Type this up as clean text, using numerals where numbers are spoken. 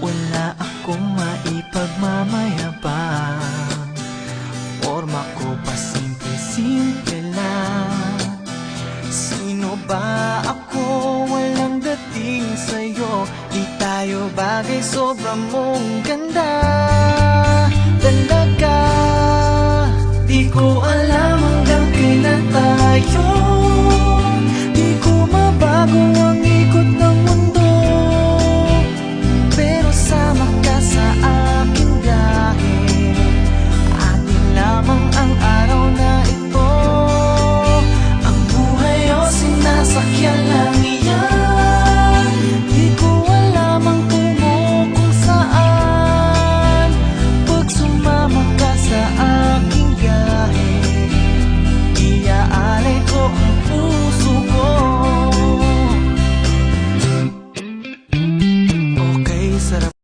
wala akong maipagmamayabang. Forma ko pa simple-simple lang. Sino ba ako? Walang dating sa'yo. Di tayo bagay, sobra mong ganda. Talaga, di ko alam hanggang kailan tayo. Di ko mabago ang